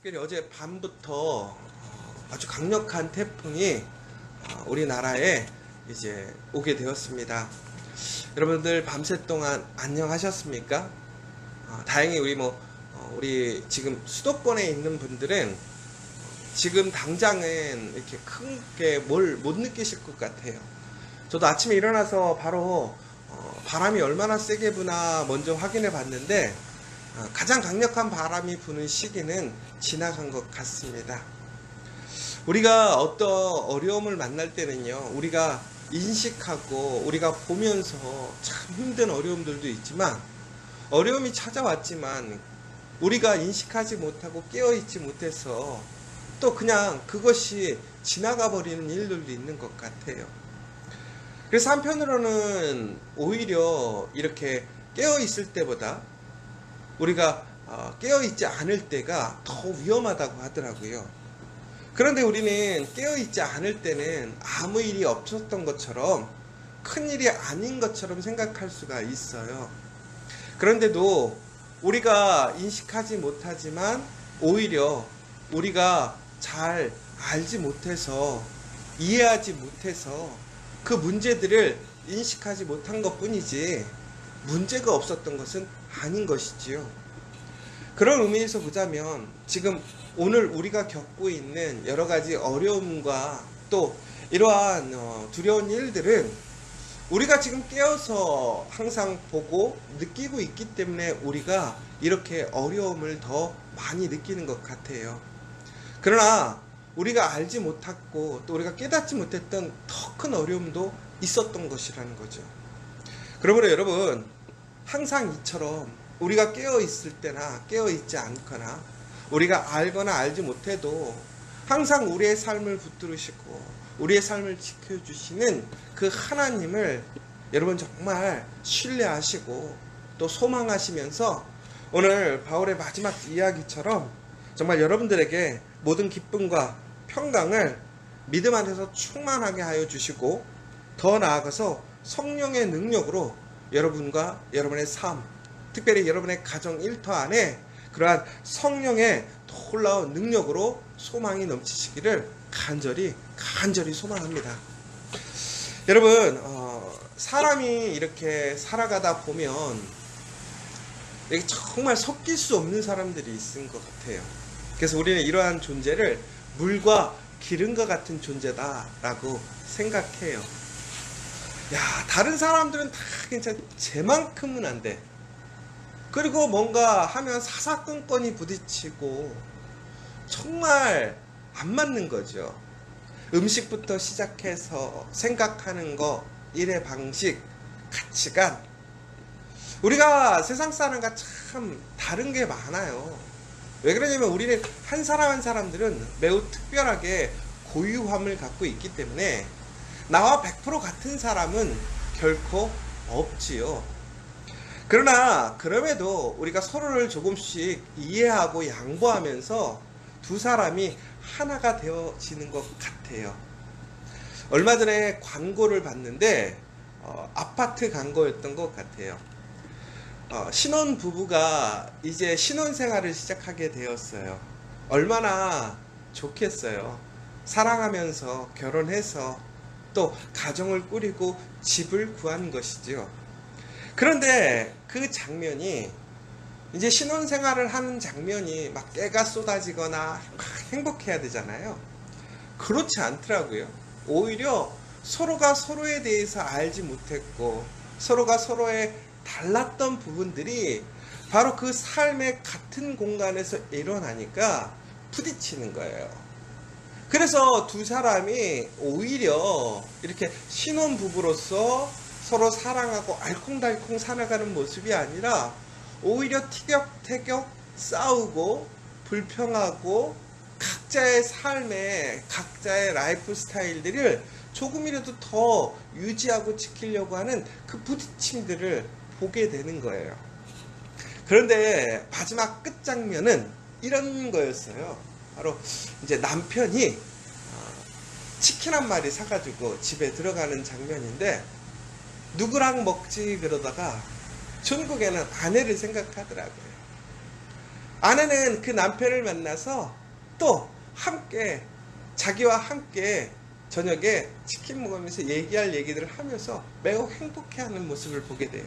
특별히 어제 밤부터 아주 강력한 태풍이 우리나라에 이제 오게 되었습니다. 여러분들 밤새 동안 안녕하셨습니까? 다행히 우리 지금 수도권에 있는 분들은 지금 당장은 이렇게 크게 뭘 못 느끼실 것 같아요. 저도 아침에 일어나서 바로 바람이 얼마나 세게 부나 먼저 확인해 봤는데 가장 강력한 바람이 부는 시기는 지나간 것 같습니다. 우리가 어떤 어려움을 만날 때는요, 우리가 인식하고 우리가 보면서 참 힘든 어려움들도 있지만, 어려움이 찾아왔지만 우리가 인식하지 못하고 깨어있지 못해서 또 그냥 그것이 지나가 버리는 일들도 있는 것 같아요. 그래서 한편으로는 오히려 이렇게 깨어있을 때보다 우리가 깨어있지 않을 때가 더 위험하다고 하더라고요. 그런데 우리는 깨어있지 않을 때는 아무 일이 없었던 것처럼, 큰 일이 아닌 것처럼 생각할 수가 있어요. 그런데도 우리가 인식하지 못하지만 오히려 우리가 잘 알지 못해서, 이해하지 못해서 그 문제들을 인식하지 못한 것 뿐이지 문제가 없었던 것은 아닌 것이지요. 그런 의미에서 보자면 지금 오늘 우리가 겪고 있는 여러 가지 어려움과 또 이러한 두려운 일들은 우리가 지금 깨어서 항상 보고 느끼고 있기 때문에 우리가 이렇게 어려움을 더 많이 느끼는 것 같아요. 그러나 우리가 알지 못했고 또 우리가 깨닫지 못했던 더 큰 어려움도 있었던 것이라는 거죠. 그러므로 여러분, 항상 이처럼 우리가 깨어 있을 때나 깨어 있지 않거나 우리가 알거나 알지 못해도 항상 우리의 삶을 붙들으시고 우리의 삶을 지켜주시는 그 하나님을 여러분 정말 신뢰하시고 또 소망하시면서 오늘 바울의 마지막 이야기처럼 정말 여러분들에게 모든 기쁨과 평강을 믿음 안에서 충만하게 하여 주시고, 더 나아가서 성령의 능력으로 여러분과 여러분의 삶, 특별히 여러분의 가정 일터 안에 그러한 성령의 놀라운 능력으로 소망이 넘치시기를 간절히 소망합니다. 여러분, 사람이 이렇게 살아가다 보면 정말 섞일 수 없는 사람들이 있는 것 같아요. 그래서 우리는 이러한 존재를 물과 기름과 같은 존재다라고 생각해요. 다른 사람들은 다 괜찮아, 쟤만큼은 안 돼. 그리고 뭔가 하면 사사건건이 부딪히고 정말 안 맞는 거죠. 음식부터 시작해서 생각하는 거, 일의 방식, 가치관, 우리가 세상 사람과 참 다른 게 많아요. 왜 그러냐면 우리는 한 사람 한 사람들은 매우 특별하게 고유함을 갖고 있기 때문에 나와 100% 같은 사람은 결코 없지요. 그러나 그럼에도 우리가 서로를 조금씩 이해하고 양보하면서 두 사람이 하나가 되어지는 것 같아요. 얼마 전에 광고를 봤는데 아파트 광고였던 것 같아요. 신혼 부부가 이제 신혼생활을 시작하게 되었어요. 얼마나 좋겠어요. 사랑하면서 결혼해서 또 가정을 꾸리고 집을 구한 것이죠. 그런데 그 장면이, 이제 신혼생활을 하는 장면이 막 깨가 쏟아지거나 막 행복해야 되잖아요. 그렇지 않더라고요. 오히려 서로가 서로에 대해서 알지 못했고 서로가 서로의 달랐던 부분들이 바로 그 삶의 같은 공간에서 일어나니까 부딪히는 거예요. 그래서 두 사람이 오히려 이렇게 신혼부부로서 서로 사랑하고 알콩달콩 살아가는 모습이 아니라 오히려 티격태격 싸우고 불평하고 각자의 삶에 각자의 라이프 스타일들을 조금이라도 더 유지하고 지키려고 하는 그 부딪힘들을 보게 되는 거예요. 그런데 마지막 끝장면은 이런 거였어요. 바로 이제 남편이 치킨 한 마리 사가지고 집에 들어가는 장면인데, 누구랑 먹지 그러다가 결국에는 아내를 생각하더라고요. 아내는 그 남편을 만나서 또 함께 자기와 함께 저녁에 치킨 먹으면서 얘기할 얘기들을 하면서 매우 행복해하는 모습을 보게 돼요.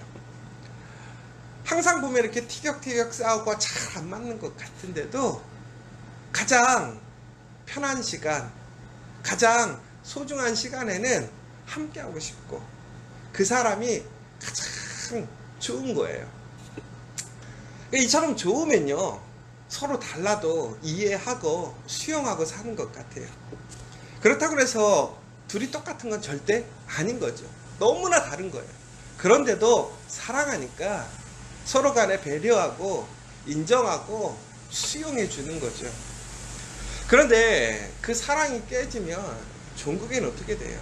항상 보면 이렇게 티격태격 싸우고 잘 안 맞는 것 같은데도 가장 편한 시간, 가장 소중한 시간에는 함께하고 싶고 그 사람이 가장 좋은 거예요. 이처럼 좋으면요 서로 달라도 이해하고 수용하고 사는 것 같아요. 그렇다고 해서 둘이 똑같은 건 절대 아닌 거죠. 너무나 다른 거예요. 그런데도 사랑하니까 서로 간에 배려하고 인정하고 수용해 주는 거죠. 그런데 그 사랑이 깨지면 종국에는 어떻게 돼요?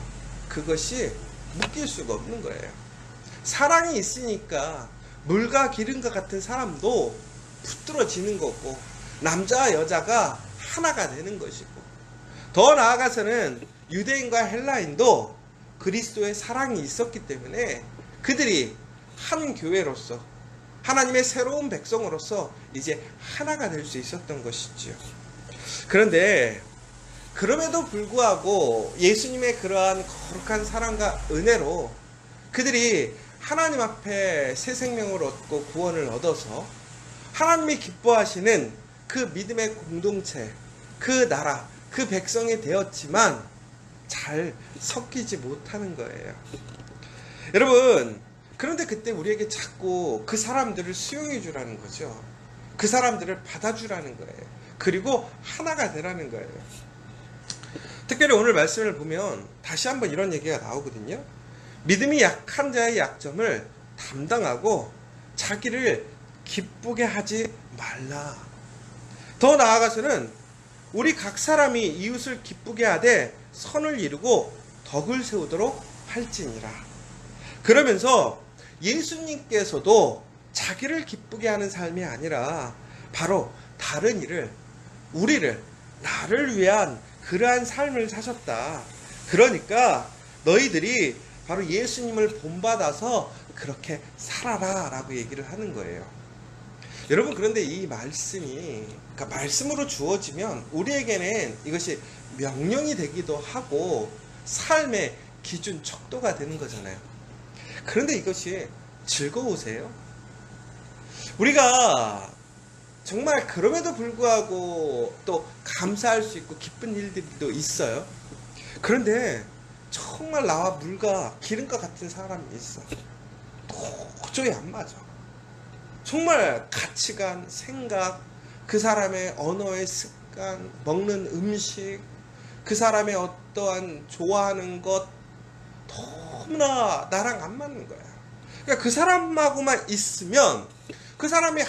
그것이 묶일 수가 없는 거예요. 사랑이 있으니까 물과 기름과 같은 사람도 붙들어지는 거고 남자와 여자가 하나가 되는 것이고 더 나아가서는 유대인과 헬라인도 그리스도의 사랑이 있었기 때문에 그들이 한 교회로서 하나님의 새로운 백성으로서 이제 하나가 될 수 있었던 것이지요. 그런데 그럼에도 불구하고 예수님의 그러한 거룩한 사랑과 은혜로 그들이 하나님 앞에 새 생명을 얻고 구원을 얻어서 하나님이 기뻐하시는 그 믿음의 공동체, 그 나라, 그 백성이 되었지만 잘 섞이지 못하는 거예요. 여러분, 그런데 그때 우리에게 자꾸 그 사람들을 수용해 주라는 거죠. 그 사람들을 받아주라는 거예요. 그리고 하나가 되라는 거예요. 특별히 오늘 말씀을 보면 다시 한번 이런 얘기가 나오거든요. 믿음이 약한 자의 약점을 담당하고 자기를 기쁘게 하지 말라. 더 나아가서는 우리 각 사람이 이웃을 기쁘게 하되 선을 이루고 덕을 세우도록 할지니라. 그러면서 예수님께서도 자기를 기쁘게 하는 삶이 아니라 바로 다른 이를, 우리를, 나를 위한 그러한 삶을 사셨다. 그러니까 너희들이 바로 예수님을 본받아서 그렇게 살아라 라고 얘기를 하는 거예요. 여러분, 그런데 이 말씀이, 그러니까 말씀으로 주어지면 우리에게는 이것이 명령이 되기도 하고 삶의 기준, 척도가 되는 거잖아요. 그런데 이것이 즐거우세요? 우리가 정말 그럼에도 불구하고 또 감사할 수 있고 기쁜 일들도 있어요. 그런데 정말 나와 물과 기름과 같은 사람이 있어. 도저히 안 맞아. 정말 가치관, 생각, 그 사람의 언어의 습관, 먹는 음식, 그 사람의 어떠한 좋아하는 것 너무나 나랑 안 맞는 거야. 그러니까 그 사람하고만 있으면 그 사람이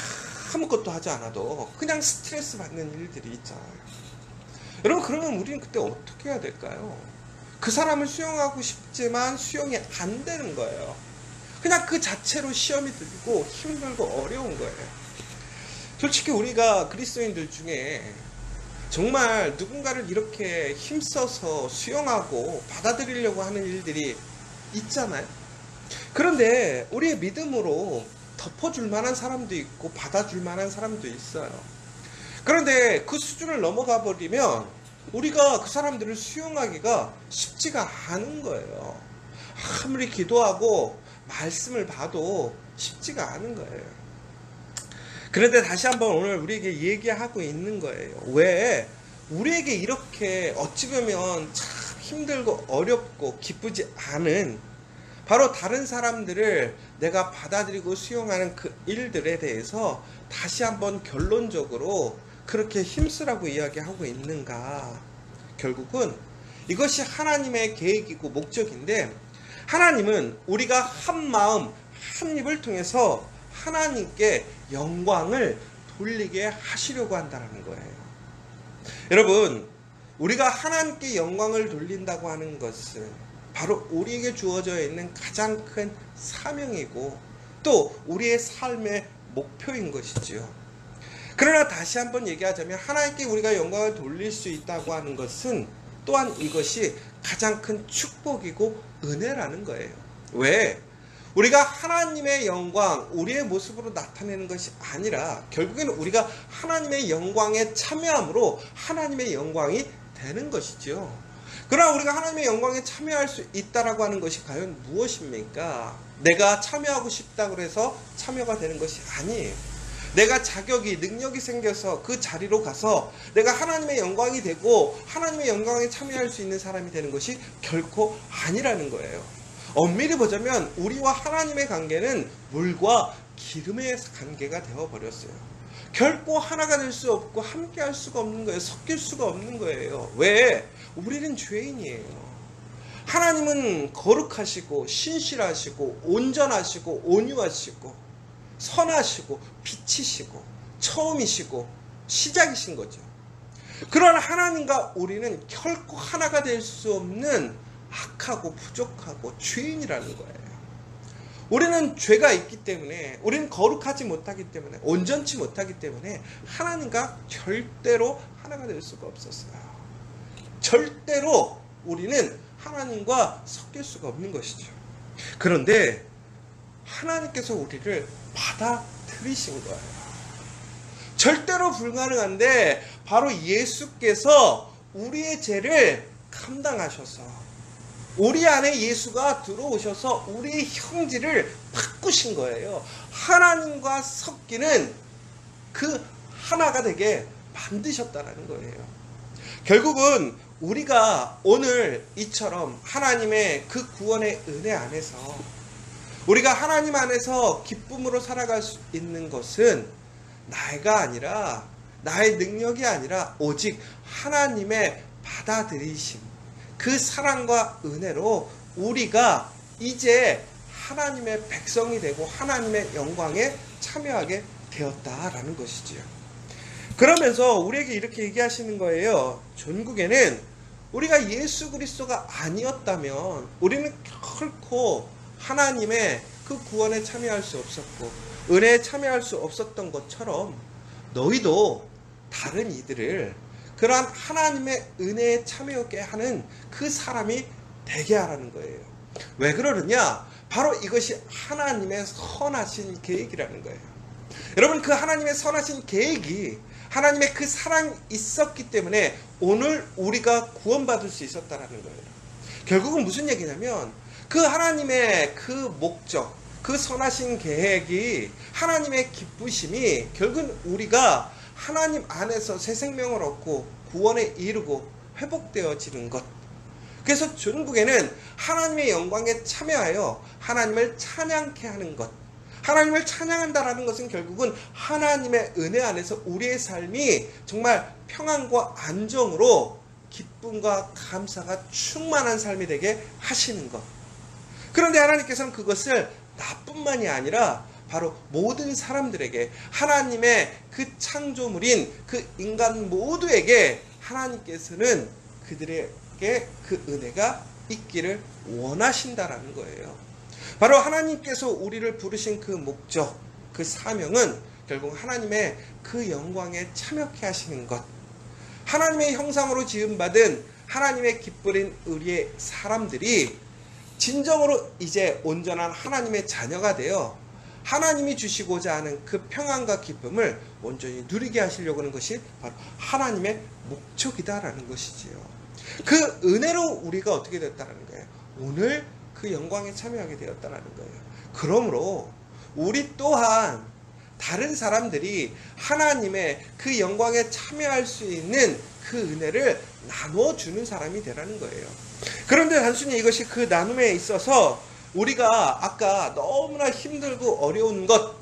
아무것도 하지 않아도 그냥 스트레스 받는 일들이 있잖아요. 여러분, 그러면 우리는 그때 어떻게 해야 될까요? 그 사람을 수용하고 싶지만 수용이 안 되는 거예요. 그냥 그 자체로 시험이 들고 힘들고 어려운 거예요. 솔직히 우리가 그리스도인들 중에 정말 누군가를 이렇게 힘써서 수용하고 받아들이려고 하는 일들이 있잖아요. 그런데 우리의 믿음으로 덮어줄 만한 사람도 있고 받아줄 만한 사람도 있어요. 그런데 그 수준을 넘어가 버리면 우리가 그 사람들을 수용하기가 쉽지가 않은 거예요. 아무리 기도하고 말씀을 봐도 쉽지가 않은 거예요. 그런데 다시 한번 오늘 우리에게 얘기하고 있는 거예요. 왜 우리에게 이렇게 어찌 보면 참 힘들고 어렵고 기쁘지 않은 바로 다른 사람들을 내가 받아들이고 수용하는 그 일들에 대해서 다시 한번 결론적으로 그렇게 힘쓰라고 이야기하고 있는가? 결국은 이것이 하나님의 계획이고 목적인데, 하나님은 우리가 한 마음 한 입을 통해서 하나님께 영광을 돌리게 하시려고 한다는 거예요. 여러분, 우리가 하나님께 영광을 돌린다고 하는 것은 바로 우리에게 주어져 있는 가장 큰 사명이고 또 우리의 삶의 목표인 것이지요. 그러나 다시 한번 얘기하자면 하나님께 우리가 영광을 돌릴 수 있다고 하는 것은 또한 이것이 가장 큰 축복이고 은혜라는 거예요. 왜? 우리가 하나님의 영광, 우리의 모습으로 나타내는 것이 아니라 결국에는 우리가 하나님의 영광에 참여함으로 하나님의 영광이 되는 것이죠. 그러나 우리가 하나님의 영광에 참여할 수 있다라고 하는 것이 과연 무엇입니까? 내가 참여하고 싶다고 해서 참여가 되는 것이 아니에요. 내가 자격이, 능력이 생겨서 그 자리로 가서 내가 하나님의 영광이 되고 하나님의 영광에 참여할 수 있는 사람이 되는 것이 결코 아니라는 거예요. 엄밀히 보자면 우리와 하나님의 관계는 물과 기름의 관계가 되어버렸어요. 결코 하나가 될 수 없고 함께 할 수가 없는 거예요. 섞일 수가 없는 거예요. 왜? 우리는 죄인이에요. 하나님은 거룩하시고 신실하시고 온전하시고 온유하시고 선하시고 빛이시고 처음이시고 시작이신 거죠. 그러나 하나님과 우리는 결코 하나가 될 수 없는 악하고 부족하고 죄인이라는 거예요. 우리는 죄가 있기 때문에, 우리는 거룩하지 못하기 때문에, 온전치 못하기 때문에 하나님과 절대로 하나가 될 수가 없었어요. 절대로 우리는 하나님과 섞일 수가 없는 것이죠. 그런데 하나님께서 우리를 받아들이신 거예요. 절대로 불가능한데 바로 예수께서 우리의 죄를 감당하셔서 우리 안에 예수가 들어오셔서 우리의 형질을 바꾸신 거예요. 하나님과 섞이는 그 하나가 되게 만드셨다는 거예요. 결국은 우리가 오늘 이처럼 하나님의 그 구원의 은혜 안에서 우리가 하나님 안에서 기쁨으로 살아갈 수 있는 것은 나가 아니라, 나의 능력이 아니라 오직 하나님의 받아들이심, 그 사랑과 은혜로 우리가 이제 하나님의 백성이 되고 하나님의 영광에 참여하게 되었다라는 것이지요. 그러면서 우리에게 이렇게 얘기하시는 거예요. 전국에는 우리가 예수 그리스도가 아니었다면 우리는 결코 하나님의 그 구원에 참여할 수 없었고 은혜에 참여할 수 없었던 것처럼 너희도 다른 이들을 그러한 하나님의 은혜에 참여하게 하는 그 사람이 되게 하라는 거예요. 왜 그러느냐? 바로 이것이 하나님의 선하신 계획이라는 거예요. 여러분, 그 하나님의 선하신 계획이 하나님의 그 사랑이 있었기 때문에 오늘 우리가 구원받을 수 있었다는 거예요. 결국은 무슨 얘기냐면 그 하나님의 그 목적, 그 선하신 계획이, 하나님의 기쁘심이 결국은 우리가 하나님 안에서 새 생명을 얻고 구원에 이르고 회복되어지는 것. 그래서 전국에는 하나님의 영광에 참여하여 하나님을 찬양케 하는 것. 하나님을 찬양한다라는 것은 결국은 하나님의 은혜 안에서 우리의 삶이 정말 평안과 안정으로 기쁨과 감사가 충만한 삶이 되게 하시는 것. 그런데 하나님께서는 그것을 나뿐만이 아니라 바로 모든 사람들에게, 하나님의 그 창조물인 그 인간 모두에게 하나님께서는 그들에게 그 은혜가 있기를 원하신다라는 거예요. 바로 하나님께서 우리를 부르신 그 목적, 그 사명은 결국 하나님의 그 영광에 참여케 하시는 것. 하나님의 형상으로 지음받은 하나님의 기쁘린 우리의 사람들이 진정으로 이제 온전한 하나님의 자녀가 되어 하나님이 주시고자 하는 그 평안과 기쁨을 온전히 누리게 하시려고 하는 것이 바로 하나님의 목적이다라는 것이지요. 그 은혜로 우리가 어떻게 됐다라는 거예요? 오늘 그 영광에 참여하게 되었다라는 거예요. 그러므로 우리 또한 다른 사람들이 하나님의 그 영광에 참여할 수 있는 그 은혜를 나눠주는 사람이 되라는 거예요. 그런데 단순히 이것이 그 나눔에 있어서 우리가 아까 너무나 힘들고 어려운 것,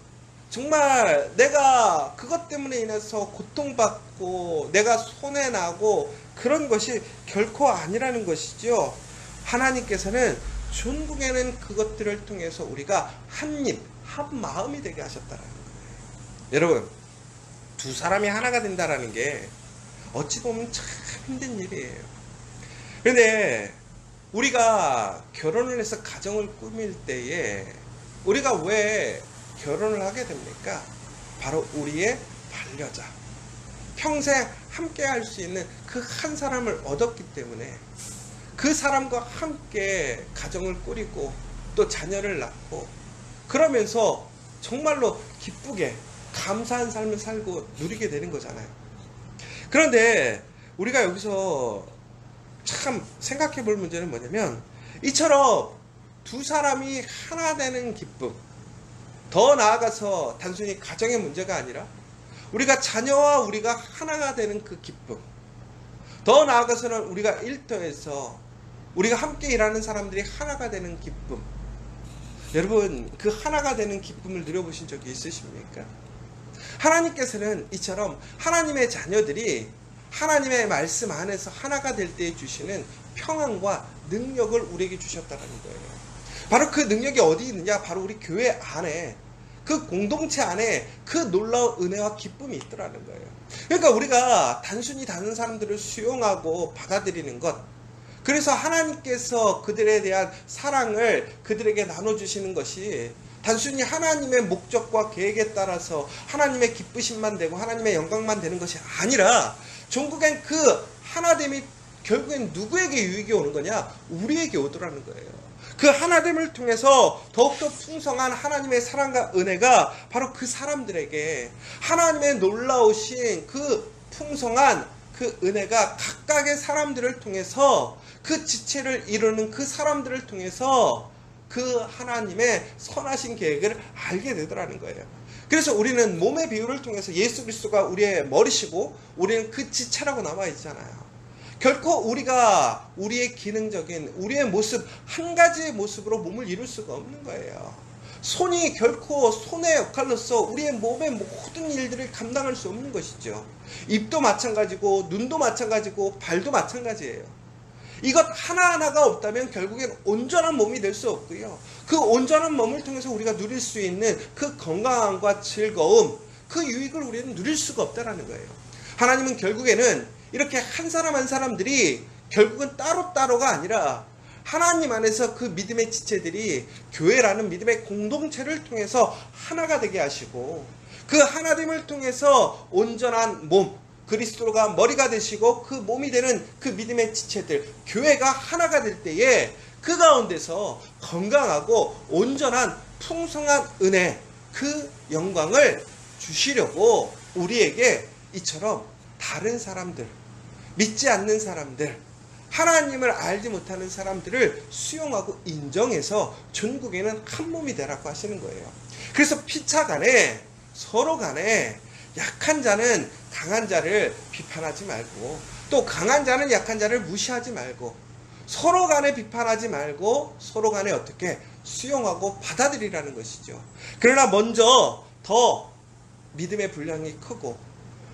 정말 내가 그것 때문에 인해서 고통받고 내가 손해나고 그런 것이 결코 아니라는 것이죠. 하나님께서는 전국에는 그것들을 통해서 우리가 한 입, 한 마음이 되게 하셨다는 거예요. 여러분, 두 사람이 하나가 된다는 게 어찌 보면 참 힘든 일이에요. 그런데 우리가 결혼을 해서 가정을 꾸밀 때에 우리가 왜 결혼을 하게 됩니까? 바로 우리의 반려자, 평생 함께 할 수 있는 그 한 사람을 얻었기 때문에 그 사람과 함께 가정을 꾸리고 또 자녀를 낳고 그러면서 정말로 기쁘게 감사한 삶을 살고 누리게 되는 거잖아요. 그런데 우리가 여기서 참 생각해 볼 문제는 뭐냐면, 이처럼 두 사람이 하나 되는 기쁨, 더 나아가서 단순히 가정의 문제가 아니라 우리가 자녀와 우리가 하나가 되는 그 기쁨, 더 나아가서는 우리가 일터에서 우리가 함께 일하는 사람들이 하나가 되는 기쁨, 여러분 그 하나가 되는 기쁨을 누려보신 적이 있으십니까? 하나님께서는 이처럼 하나님의 자녀들이 하나님의 말씀 안에서 하나가 될 때에 주시는 평안과 능력을 우리에게 주셨다는 거예요. 바로 그 능력이 어디 있느냐? 바로 우리 교회 안에, 그 공동체 안에 그 놀라운 은혜와 기쁨이 있더라는 거예요. 그러니까 우리가 단순히 다른 사람들을 수용하고 받아들이는 것, 그래서 하나님께서 그들에 대한 사랑을 그들에게 나눠주시는 것이 단순히 하나님의 목적과 계획에 따라서 하나님의 기쁘심만 되고 하나님의 영광만 되는 것이 아니라, 종국엔 그 하나됨이 결국엔 누구에게 유익이 오는 거냐? 우리에게 오더라는 거예요. 그 하나됨을 통해서 더욱더 풍성한 하나님의 사랑과 은혜가 바로 그 사람들에게, 하나님의 놀라우신 그 풍성한 그 은혜가 각각의 사람들을 통해서, 그 지체를 이루는 그 사람들을 통해서 그 하나님의 선하신 계획을 알게 되더라는 거예요. 그래서 우리는 몸의 비유를 통해서 예수 그리스도가 우리의 머리시고 우리는 그 지체라고 나와 있잖아요. 결코 우리가 우리의 기능적인 우리의 모습, 한 가지의 모습으로 몸을 이룰 수가 없는 거예요. 손이 결코 손의 역할로서 우리의 몸의 모든 일들을 감당할 수 없는 것이죠. 입도 마찬가지고 눈도 마찬가지고 발도 마찬가지예요. 이것 하나하나가 없다면 결국엔 온전한 몸이 될 수 없고요. 그 온전한 몸을 통해서 우리가 누릴 수 있는 그 건강함과 즐거움, 그 유익을 우리는 누릴 수가 없다는 거예요. 하나님은 결국에는 이렇게 한 사람 한 사람들이 결국은 따로따로가 아니라 하나님 안에서 그 믿음의 지체들이 교회라는 믿음의 공동체를 통해서 하나가 되게 하시고, 그 하나됨을 통해서 온전한 몸, 그리스도가 머리가 되시고 그 몸이 되는 그 믿음의 지체들, 교회가 하나가 될 때에 그 가운데서 건강하고 온전한 풍성한 은혜, 그 영광을 주시려고 우리에게 이처럼 다른 사람들, 믿지 않는 사람들, 하나님을 알지 못하는 사람들을 수용하고 인정해서 전국에는 한 몸이 되라고 하시는 거예요. 그래서 피차 간에, 서로 간에 약한 자는 강한 자를 비판하지 말고, 또 강한 자는 약한 자를 무시하지 말고, 서로 간에 비판하지 말고 서로 간에 어떻게 수용하고 받아들이라는 것이죠. 그러나 먼저 더 믿음의 분량이 크고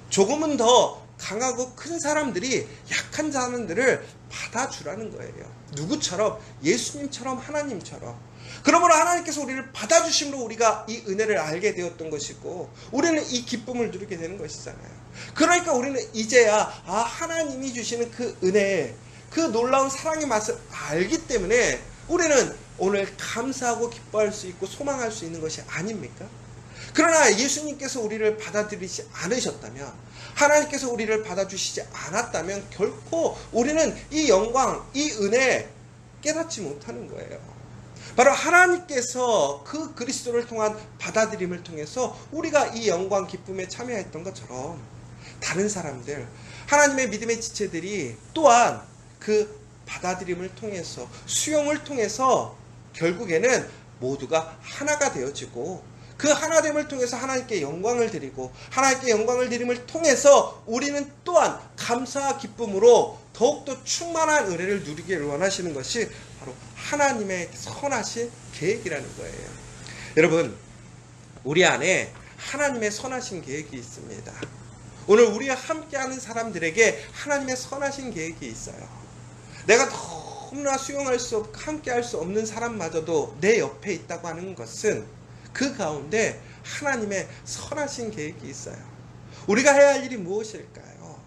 조금은 더 강하고 큰 사람들이 약한 자들을 받아주라는 거예요. 누구처럼? 예수님처럼, 하나님처럼. 그러므로 하나님께서 우리를 받아주심으로 우리가 이 은혜를 알게 되었던 것이고, 우리는 이 기쁨을 누리게 되는 것이잖아요. 그러니까 우리는 이제야 하나님이 주시는 그 은혜, 그 놀라운 사랑의 맛을 알기 때문에 우리는 오늘 감사하고 기뻐할 수 있고 소망할 수 있는 것이 아닙니까? 그러나 예수님께서 우리를 받아들이지 않으셨다면, 하나님께서 우리를 받아주시지 않았다면 결코 우리는 이 영광, 이 은혜 깨닫지 못하는 거예요. 바로 하나님께서 그 그리스도를 통한 받아들임을 통해서 우리가 이 영광 기쁨에 참여했던 것처럼, 다른 사람들, 하나님의 믿음의 지체들이 또한 그 받아들임을 통해서, 수용을 통해서 결국에는 모두가 하나가 되어지고, 그 하나됨을 통해서 하나님께 영광을 드리고, 하나님께 영광을 드림을 통해서 우리는 또한 감사와 기쁨으로 더욱더 충만한 은혜를 누리기를 원하시는 것이 바로 하나님의 선하신 계획이라는 거예요. 여러분, 우리 안에 하나님의 선하신 계획이 있습니다. 오늘 우리와 함께하는 사람들에게 하나님의 선하신 계획이 있어요. 내가 너무나 수용할 수 없고 함께할 수 없는 사람마저도 내 옆에 있다고 하는 것은 그 가운데 하나님의 선하신 계획이 있어요. 우리가 해야 할 일이 무엇일까요?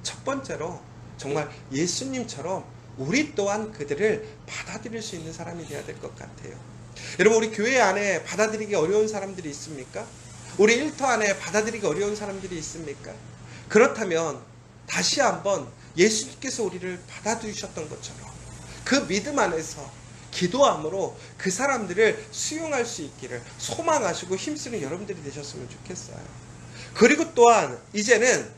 첫 번째로 정말 예수님처럼 우리 또한 그들을 받아들일 수 있는 사람이 되어야 될 것 같아요. 여러분, 우리 교회 안에 받아들이기 어려운 사람들이 있습니까? 우리 일터 안에 받아들이기 어려운 사람들이 있습니까? 그렇다면 다시 한번 예수님께서 우리를 받아들이셨던 것처럼 그 믿음 안에서 기도함으로 그 사람들을 수용할 수 있기를 소망하시고 힘쓰는 여러분들이 되셨으면 좋겠어요. 그리고 또한 이제는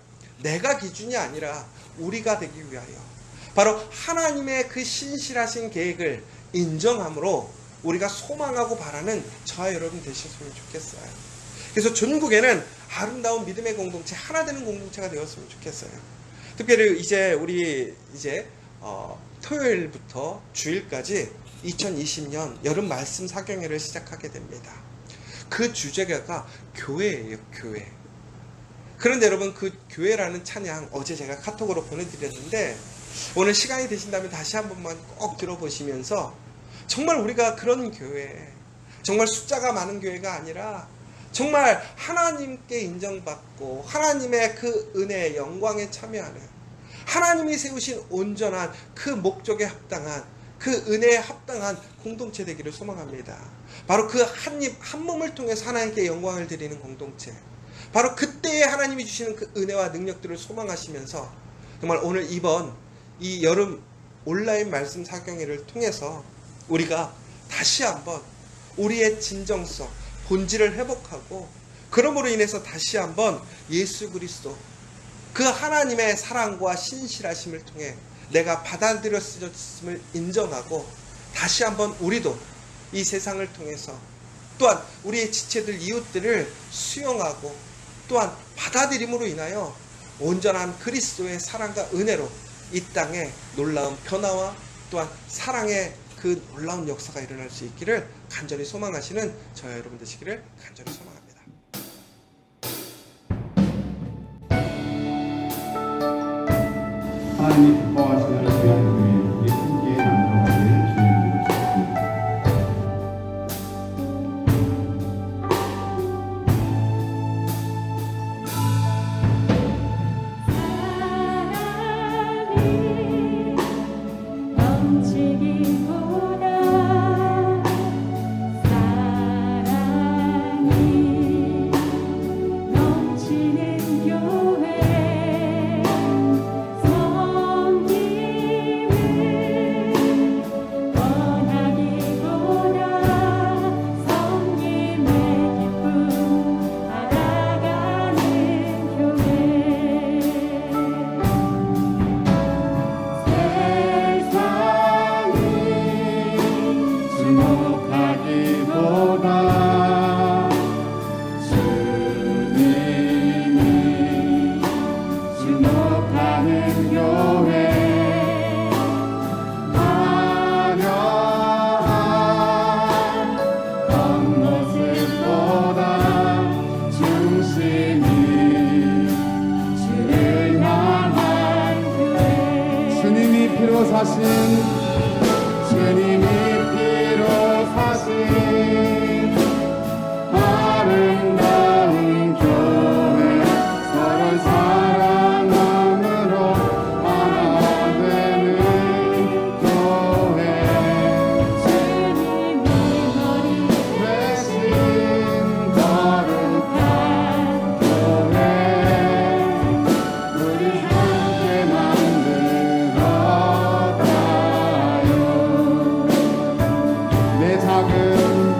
내가 기준이 아니라 우리가 되기 위하여 바로 하나님의 그 신실하신 계획을 인정함으로 우리가 소망하고 바라는 저와 여러분 되셨으면 좋겠어요. 그래서 전국에는 아름다운 믿음의 공동체, 하나 되는 공동체가 되었으면 좋겠어요. 특별히 이제 우리 토요일부터 주일까지 2020년 여름 말씀 사경회를 시작하게 됩니다. 그 주제가 교회예요, 교회. 그런데 여러분, 그 교회라는 찬양 어제 제가 카톡으로 보내드렸는데 오늘 시간이 되신다면 다시 한 번만 꼭 들어보시면서 정말 우리가 그런 교회, 정말 숫자가 많은 교회가 아니라 정말 하나님께 인정받고 하나님의 그 은혜의 영광에 참여하는, 하나님이 세우신 온전한 그 목적에 합당한, 그 은혜에 합당한 공동체 되기를 소망합니다. 바로 그 한 입 한 몸을 통해서 하나님께 영광을 드리는 공동체, 바로 그때에 하나님이 주시는 그 은혜와 능력들을 소망하시면서 정말 오늘 이번 이 여름 온라인 말씀 사경회를 통해서 우리가 다시 한번 우리의 진정성, 본질을 회복하고, 그러므로 인해서 다시 한번 예수 그리스도 그 하나님의 사랑과 신실하심을 통해 내가 받아들였음을 인정하고 다시 한번 우리도 이 세상을 통해서 또한 우리의 지체들, 이웃들을 수용하고 또한 받아들임으로 인하여 온전한 그리스도의 사랑과 은혜로 이 땅에 놀라운 변화와 또한 사랑의 그 놀라운 역사가 일어날 수 있기를 간절히 소망하시는 저와 여러분 되시기를 간절히 소망합니다. 하나님이 기뻐하시는 귀한 교회 우리 함께 만들어가기를 주님으로 축복합니다. 사랑이 넘치기보다 사랑이 넘치는 교회, 성님을 원하기보다 성님의 기쁨 알아가는 교회. 세상이 주목하기보다 주님이 주목하는 교회, 화려한 겉모습보다 중심이 주를 향한 교회. 주님이 피로 사신 주님이 피로 사신 아름다운 교회, 서로 사랑함으로 하나 되는 교회, 주님이 머리 대신 거룩한 교회, 우리 함께 만들어가요. 내 작은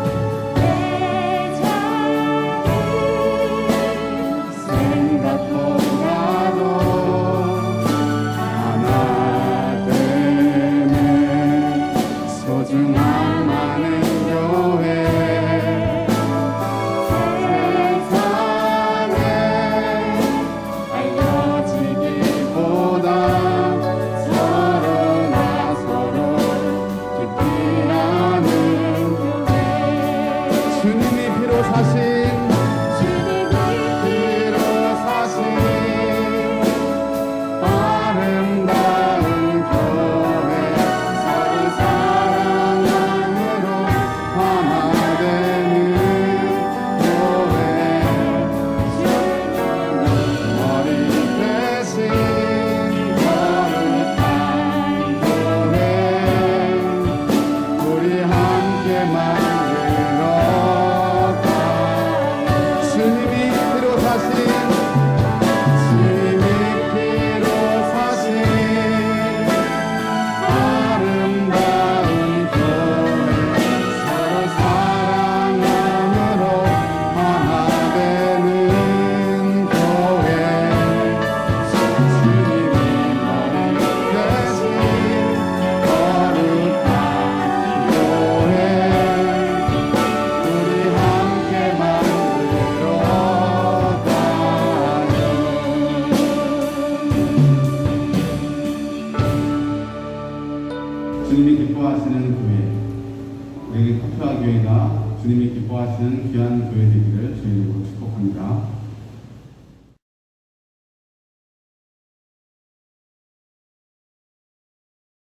우리 카프라 교회가 주님이 기뻐하시는 귀한 교회 되기를 주의 이름으로 축복합니다.